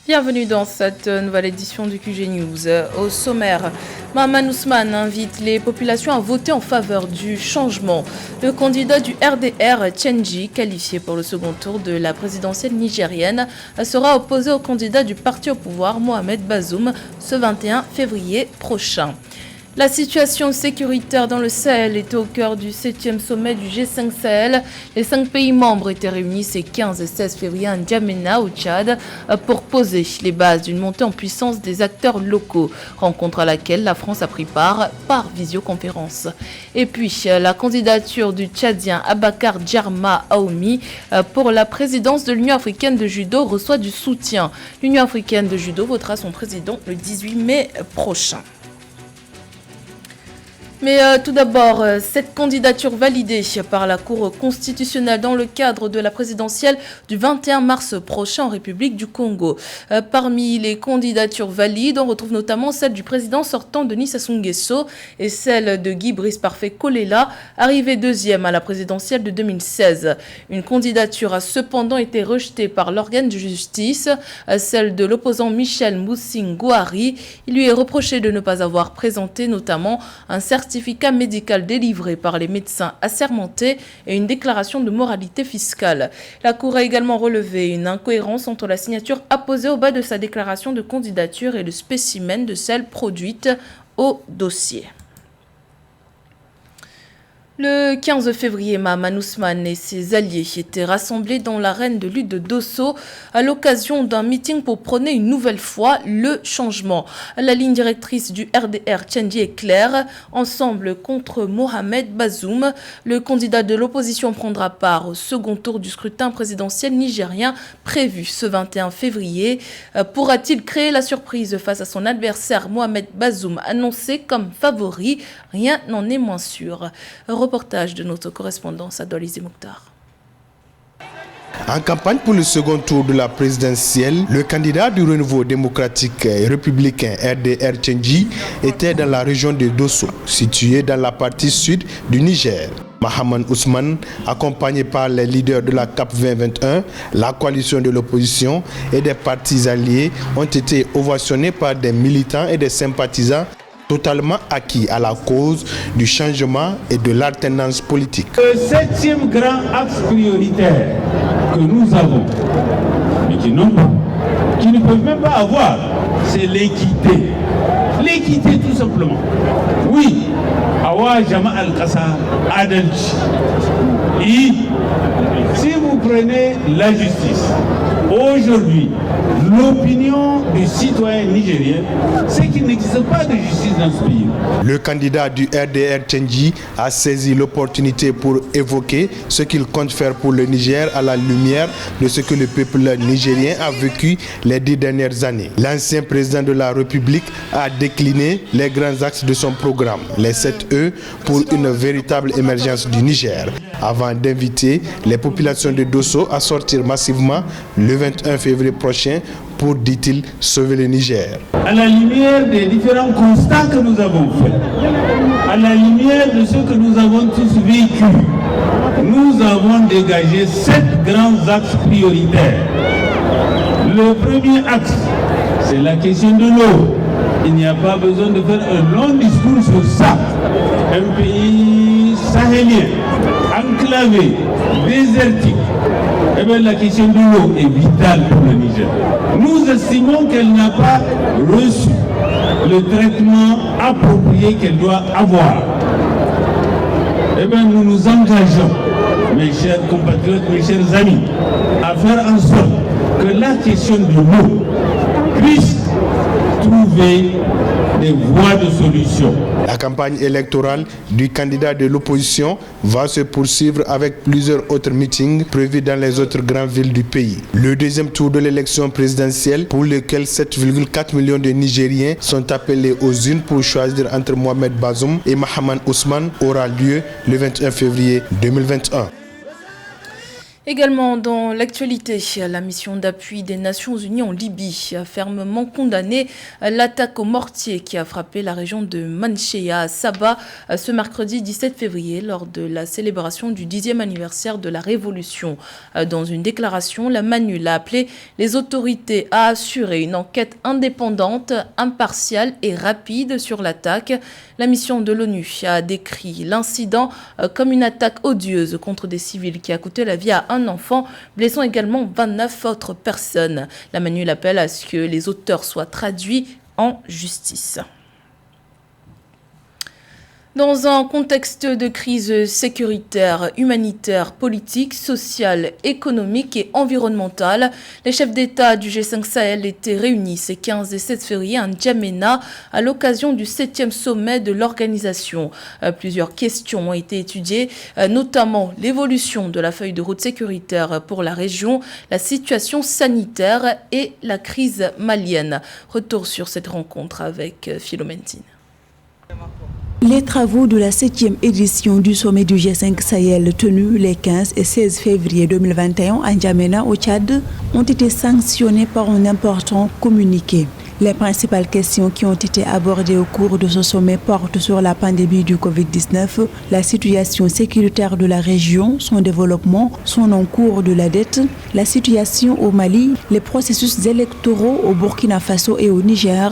Bienvenue dans cette nouvelle édition du QG News. Au sommaire, Mahaman Ousmane invite les populations à voter en faveur du changement. Le candidat du RDR, Tchenji, qualifié pour le second tour de la présidentielle nigérienne, sera opposé au candidat du parti au pouvoir, Mohamed Bazoum, ce 21 février prochain. La situation sécuritaire dans le Sahel est au cœur du 7e sommet du G5 Sahel. Les 5 pays membres étaient réunis ces 15 et 16 février à N'Djamena, au Tchad, pour poser les bases d'une montée en puissance des acteurs locaux, rencontre à laquelle la France a pris part par visioconférence. Et puis, la candidature du Tchadien Abakar Djerma Aoumi pour la présidence de l'Union africaine de judo reçoit du soutien. L'Union africaine de judo votera son président le 18 mai prochain. Mais tout d'abord, cette candidature validée par la Cour constitutionnelle dans le cadre de la présidentielle du 21 mars prochain en République du Congo. Parmi les candidatures valides, on retrouve notamment celle du président sortant Denis Sassou Nguesso et celle de Guy Brice Parfait Kolela, arrivé deuxième à la présidentielle de 2016. Une candidature a cependant été rejetée par l'organe de justice, celle de l'opposant Michel Moussing-Gouari. Il lui est reproché de ne pas avoir présenté notamment un certificat médical délivré par les médecins assermentés et une déclaration de moralité fiscale. La Cour a également relevé une incohérence entre la signature apposée au bas de sa déclaration de candidature et le spécimen de celle produite au dossier. Le 15 février, Mahaman Ousmane et ses alliés étaient rassemblés dans l'arène de lutte de Dosso à l'occasion d'un meeting pour prôner une nouvelle fois le changement. La ligne directrice du RDR Tchenji est claire. Ensemble contre Mohamed Bazoum, le candidat de l'opposition prendra part au second tour du scrutin présidentiel nigérien prévu ce 21 février. Pourra-t-il créer la surprise face à son adversaire Mohamed Bazoum annoncé comme favori? Rien n'en est moins sûr. Reportage de notre correspondance à Dolizé Mokhtar. En campagne pour le second tour de la présidentielle, le candidat du renouveau démocratique et républicain RDR Tchenji était dans la région de Dosso, située dans la partie sud du Niger. Mahaman Ousmane, accompagné par les leaders de la CAP 2021, la coalition de l'opposition et des partis alliés, ont été ovationnés par des militants et des sympathisants totalement acquis à la cause du changement et de l'alternance politique. Le 7e grand axe prioritaire que nous avons, mais qui n'ont pas, qui ne peuvent même pas avoir, c'est l'équité. L'équité tout simplement. Oui, Awa Jama Al-Kassa Adalchi. Et si vous prenez la justice, aujourd'hui, l'opinion du citoyen nigérien, c'est qu'il n'existe pas de justice dans ce pays. Le candidat du RDR Tchenji a saisi l'opportunité pour évoquer ce qu'il compte faire pour le Niger à la lumière de ce que le peuple nigérien a vécu les 10 dernières années. L'ancien président de la République a décliné les grands axes de son programme, les 7 E pour une véritable émergence du Niger, avant d'inviter les populations de Dosso à sortir massivement le 21 février prochain pour, dit-il, sauver le Niger. À la lumière des différents constats que nous avons faits, à la lumière de ce que nous avons tous vécu, nous avons dégagé 7 grands axes prioritaires. Le premier axe, c'est la question de l'eau. Il n'y a pas besoin de faire un long discours sur ça. Un pays sahélien, enclavé, désertique. Eh bien, la question de l'eau est vitale pour le Niger. Nous estimons qu'elle n'a pas reçu le traitement approprié qu'elle doit avoir. Eh bien, nous nous engageons, mes chers compatriotes, mes chers amis, à faire en sorte que la question de l'eau puisse trouver des voies de solution. La campagne électorale du candidat de l'opposition va se poursuivre avec plusieurs autres meetings prévus dans les autres grandes villes du pays. Le deuxième tour de l'élection présidentielle, pour lequel 7,4 millions de Nigériens sont appelés aux urnes pour choisir entre Mohamed Bazoum et Mahaman Ousmane, aura lieu le 21 février 2021. Également dans l'actualité, la mission d'appui des Nations Unies en Libye a fermement condamné l'attaque au mortier qui a frappé la région de Mancheya à Saba ce mercredi 17 février lors de la célébration du 10e anniversaire de la Révolution. Dans une déclaration, la MANUL a appelé les autorités à assurer une enquête indépendante, impartiale et rapide sur l'attaque. La mission de l'ONU a décrit l'incident comme une attaque odieuse contre des civils qui a coûté la vie à un enfant, blessant également 29 autres personnes. La MANUL appelle à ce que les auteurs soient traduits en justice. Dans un contexte de crise sécuritaire, humanitaire, politique, sociale, économique et environnementale, les chefs d'État du G5 Sahel étaient réunis ces 15 et 16 février à N'Djamena à l'occasion du 7e sommet de l'organisation. Plusieurs questions ont été étudiées, notamment l'évolution de la feuille de route sécuritaire pour la région, la situation sanitaire et la crise malienne. Retour sur cette rencontre avec Philomentine. Les travaux de la 7e édition du sommet du G5 Sahel tenu les 15 et 16 février 2021 à N'Djamena au Tchad ont été sanctionnés par un important communiqué. Les principales questions qui ont été abordées au cours de ce sommet portent sur la pandémie du Covid-19, la situation sécuritaire de la région, son développement, son encours de la dette, la situation au Mali, les processus électoraux au Burkina Faso et au Niger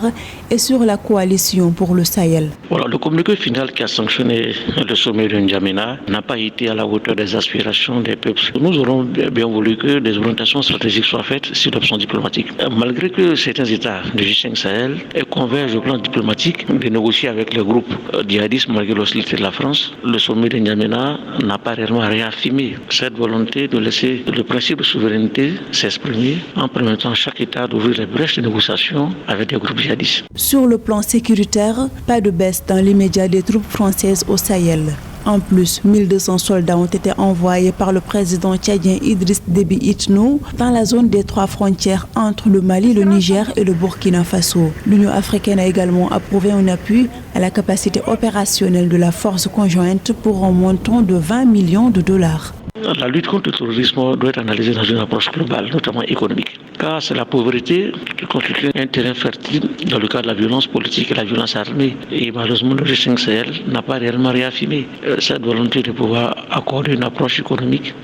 et sur la coalition pour le Sahel. Voilà, le communiqué final qui a sanctionné le sommet de N'Djamena n'a pas été à la hauteur des aspirations des peuples. Nous aurons bien voulu que des orientations stratégiques soient faites sur l'option diplomatique. Malgré que certains États du G5 Sahel convergent au plan diplomatique de négocier avec le groupe djihadiste malgré l'hostilité de la France, le sommet de N'Djamena n'a pas réellement réaffirmé cette volonté de laisser le principe de souveraineté s'exprimer en permettant à chaque État d'ouvrir les brèches de négociation avec des groupes djihadistes. Sur le plan sécuritaire, pas de baisse dans l'immédiat des troupes françaises au Sahel. En plus, 1200 soldats ont été envoyés par le président tchadien Idriss Déby Itno dans la zone des 3 frontières entre le Mali, le Niger et le Burkina Faso. L'Union africaine a également approuvé un appui à la capacité opérationnelle de la force conjointe pour un montant de 20 millions de dollars. La lutte contre le terrorisme doit être analysée dans une approche globale, notamment économique. Car c'est la pauvreté qui constitue un terrain fertile dans le cas de la violence politique et la violence armée. Et malheureusement, le G5 Sahel n'a pas réellement réaffirmé cette volonté de pouvoir accorder une approche économique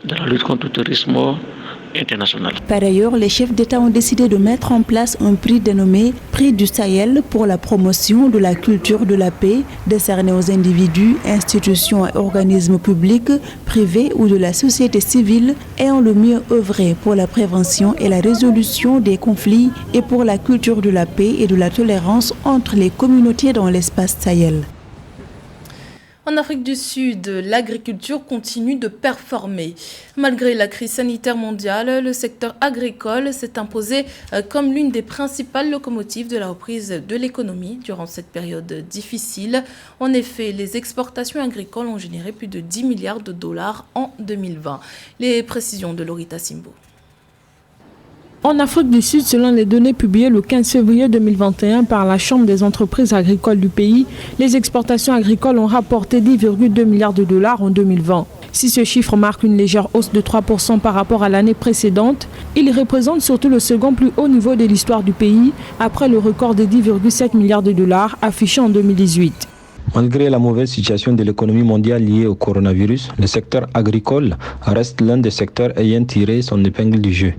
dans la lutte contre le terrorisme international. Par ailleurs, les chefs d'État ont décidé de mettre en place un prix dénommé Prix du Sahel pour la promotion de la culture de la paix, décerné aux individus, institutions et organismes publics, privés ou de la société civile ayant le mieux œuvré pour la prévention et la résolution des conflits et pour la culture de la paix et de la tolérance entre les communautés dans l'espace Sahel. En Afrique du Sud, l'agriculture continue de performer. Malgré la crise sanitaire mondiale, le secteur agricole s'est imposé comme l'une des principales locomotives de la reprise de l'économie durant cette période difficile. En effet, les exportations agricoles ont généré plus de 10 milliards de dollars en 2020. Les précisions de Lorita Simbo. En Afrique du Sud, selon les données publiées le 15 février 2021 par la Chambre des entreprises agricoles du pays, les exportations agricoles ont rapporté 10,2 milliards de dollars en 2020. Si ce chiffre marque une légère hausse de 3% par rapport à l'année précédente, il représente surtout le second plus haut niveau de l'histoire du pays, après le record de 10,7 milliards de dollars affiché en 2018. Malgré la mauvaise situation de l'économie mondiale liée au coronavirus, le secteur agricole reste l'un des secteurs ayant tiré son épingle du jeu.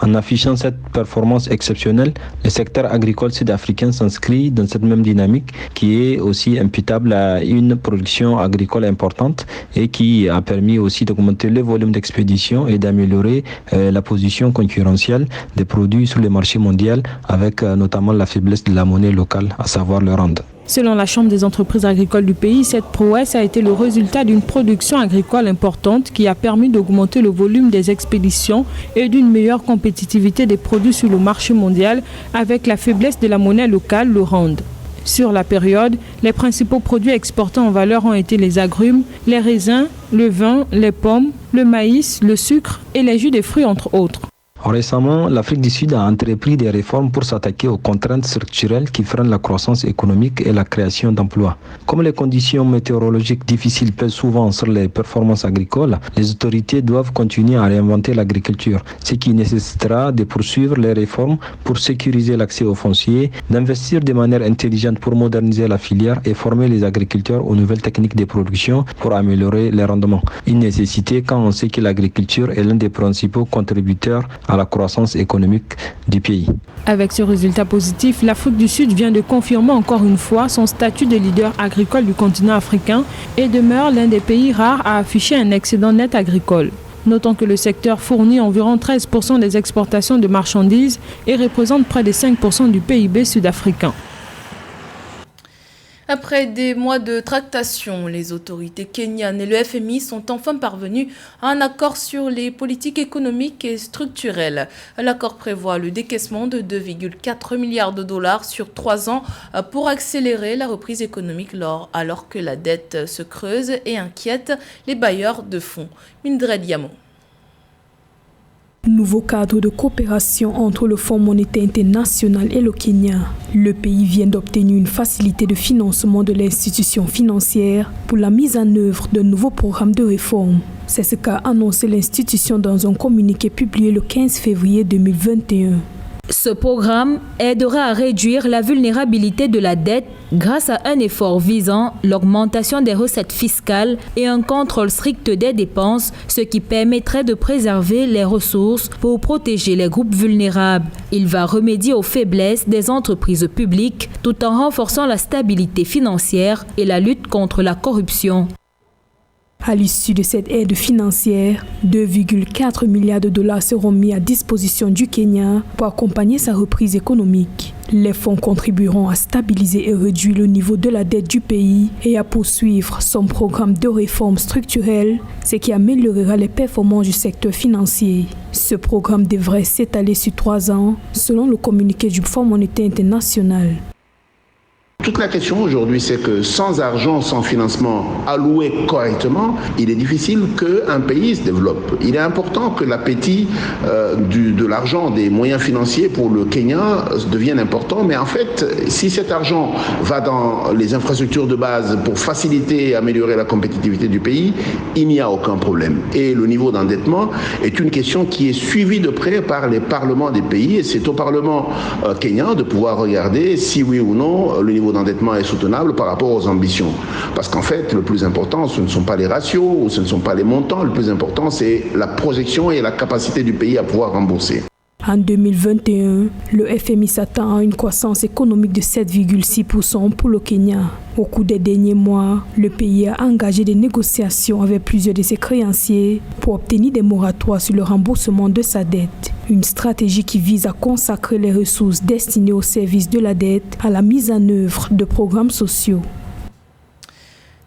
En affichant cette performance exceptionnelle, le secteur agricole sud-africain s'inscrit dans cette même dynamique qui est aussi imputable à une production agricole importante et qui a permis aussi d'augmenter le volume d'expédition et d'améliorer la position concurrentielle des produits sur le marché mondial avec notamment la faiblesse de la monnaie locale, à savoir le rand. Selon la Chambre des entreprises agricoles du pays, cette prouesse a été le résultat d'une production agricole importante qui a permis d'augmenter le volume des expéditions et d'une meilleure compétitivité des produits sur le marché mondial avec la faiblesse de la monnaie locale, le rand. Sur la période, les principaux produits exportés en valeur ont été les agrumes, les raisins, le vin, les pommes, le maïs, le sucre et les jus de fruits entre autres. Récemment, l'Afrique du Sud a entrepris des réformes pour s'attaquer aux contraintes structurelles qui freinent la croissance économique et la création d'emplois. Comme les conditions météorologiques difficiles pèsent souvent sur les performances agricoles, les autorités doivent continuer à réinventer l'agriculture, ce qui nécessitera de poursuivre les réformes pour sécuriser l'accès aux fonciers, d'investir de manière intelligente pour moderniser la filière et former les agriculteurs aux nouvelles techniques de production pour améliorer les rendements. Une nécessité quand on sait que l'agriculture est l'un des principaux contributeurs à la croissance économique du pays. Avec ce résultat positif, l'Afrique du Sud vient de confirmer encore une fois son statut de leader agricole du continent africain et demeure l'un des pays rares à afficher un excédent net agricole. Notons que le secteur fournit environ 13% des exportations de marchandises et représente près de 5% du PIB sud-africain. Après des mois de tractations, les autorités kenyanes et le FMI sont enfin parvenus à un accord sur les politiques économiques et structurelles. L'accord prévoit le décaissement de 2,4 milliards de dollars sur 3 ans pour accélérer la reprise économique alors que la dette se creuse et inquiète les bailleurs de fonds. Mildred Yamo. Nouveau cadre de coopération entre le Fonds monétaire international et le Kenya. Le pays vient d'obtenir une facilité de financement de l'institution financière pour la mise en œuvre d'un nouveau programme de réforme. C'est ce qu'a annoncé l'institution dans un communiqué publié le 15 février 2021. Ce programme aidera à réduire la vulnérabilité de la dette grâce à un effort visant l'augmentation des recettes fiscales et un contrôle strict des dépenses, ce qui permettrait de préserver les ressources pour protéger les groupes vulnérables. Il va remédier aux faiblesses des entreprises publiques tout en renforçant la stabilité financière et la lutte contre la corruption. À l'issue de cette aide financière, 2,4 milliards de dollars seront mis à disposition du Kenya pour accompagner sa reprise économique. Les fonds contribueront à stabiliser et réduire le niveau de la dette du pays et à poursuivre son programme de réformes structurelles, ce qui améliorera les performances du secteur financier. Ce programme devrait s'étaler sur 3 ans, selon le communiqué du Fonds monétaire international. Toute la question aujourd'hui, c'est que sans argent, sans financement alloué correctement, il est difficile qu'un pays se développe. Il est important que l'appétit de l'argent, des moyens financiers pour le Kenya devienne important. Mais en fait, si cet argent va dans les infrastructures de base pour faciliter et améliorer la compétitivité du pays, il n'y a aucun problème. Et le niveau d'endettement est une question qui est suivie de près par les parlements des pays. Et c'est au Parlement kenyan de pouvoir regarder si oui ou non le niveau d'endettement est soutenable par rapport aux ambitions. Parce qu'en fait, le plus important, ce ne sont pas les ratios ou ce ne sont pas les montants. Le plus important, c'est la projection et la capacité du pays à pouvoir rembourser. En 2021, le FMI s'attend à une croissance économique de 7,6% pour le Kenya. Au cours des derniers mois, le pays a engagé des négociations avec plusieurs de ses créanciers pour obtenir des moratoires sur le remboursement de sa dette. Une stratégie qui vise à consacrer les ressources destinées au service de la dette à la mise en œuvre de programmes sociaux.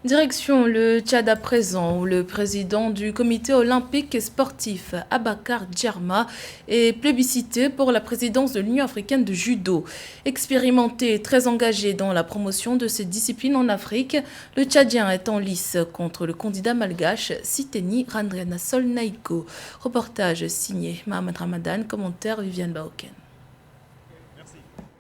Direction le Tchad à présent, où le président du comité olympique et sportif, Abakar Djerma, est plébiscité pour la présidence de l'Union africaine de judo. Expérimenté et très engagé dans la promotion de cette discipline en Afrique, le Tchadien est en lice contre le candidat malgache Siteni Randrenasol Naiko. Reportage signé Mohamed Ramadan, commentaire Viviane Baoken.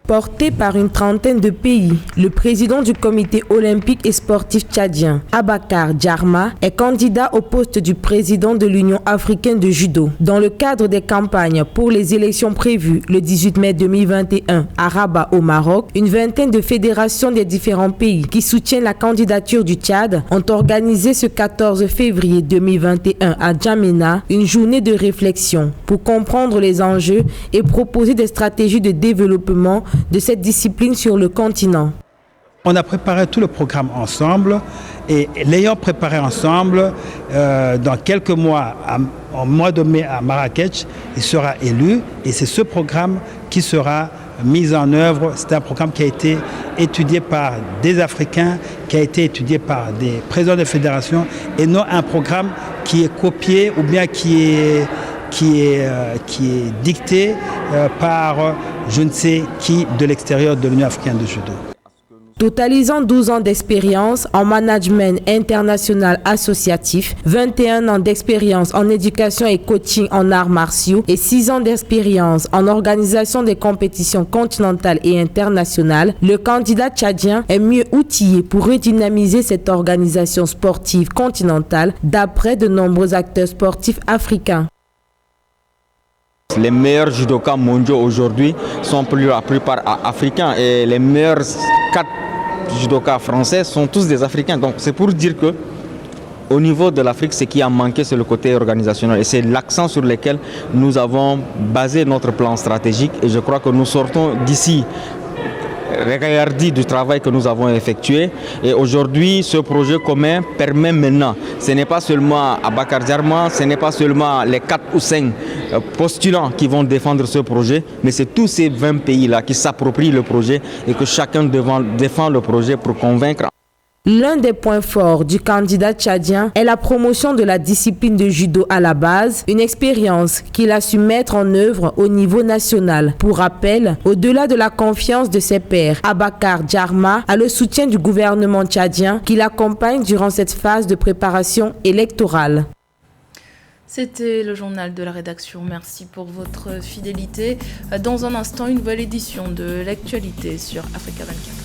Porté par une trentaine de pays, le président du comité olympique et sportif tchadien, Abakar Djerma, est candidat au poste du président de l'Union africaine de judo. Dans le cadre des campagnes pour les élections prévues le 18 mai 2021 à Rabat au Maroc, une vingtaine de fédérations des différents pays qui soutiennent la candidature du Tchad ont organisé ce 14 février 2021 à N'Djamena une journée de réflexion pour comprendre les enjeux et proposer des stratégies de développement de cette discipline sur le continent. On a préparé tout le programme ensemble et l'ayant préparé ensemble, dans quelques mois, en mois de mai à Marrakech, il sera élu et c'est ce programme qui sera mis en œuvre. C'est un programme qui a été étudié par des Africains, qui a été étudié par des présidents de fédérations et non un programme qui est copié ou bien qui est dicté par je ne sais qui de l'extérieur de l'Union africaine de judo. Totalisant 12 ans d'expérience en management international associatif, 21 ans d'expérience en éducation et coaching en arts martiaux et 6 ans d'expérience en organisation des compétitions continentales et internationales, le candidat tchadien est mieux outillé pour redynamiser cette organisation sportive continentale d'après de nombreux acteurs sportifs africains. Les meilleurs judokas mondiaux aujourd'hui sont pour la plupart africains et les meilleurs 4 judokas français sont tous des Africains. Donc c'est pour dire que au niveau de l'Afrique, ce qui a manqué, c'est le côté organisationnel et c'est l'accent sur lequel nous avons basé notre plan stratégique et je crois que nous sortons d'ici regardez du travail que nous avons effectué et aujourd'hui ce projet commun permet maintenant, ce n'est pas seulement Abakar Jarma, ce n'est pas seulement les 4 ou 5 postulants qui vont défendre ce projet, mais c'est tous ces 20 pays-là qui s'approprient le projet et que chacun défend le projet pour convaincre. L'un des points forts du candidat tchadien est la promotion de la discipline de judo à la base, une expérience qu'il a su mettre en œuvre au niveau national. Pour rappel, au-delà de la confiance de ses pairs, Abakar Jarma a le soutien du gouvernement tchadien qui l'accompagne durant cette phase de préparation électorale. C'était le journal de la rédaction. Merci pour votre fidélité. Dans un instant, une nouvelle édition de l'actualité sur Africa 24.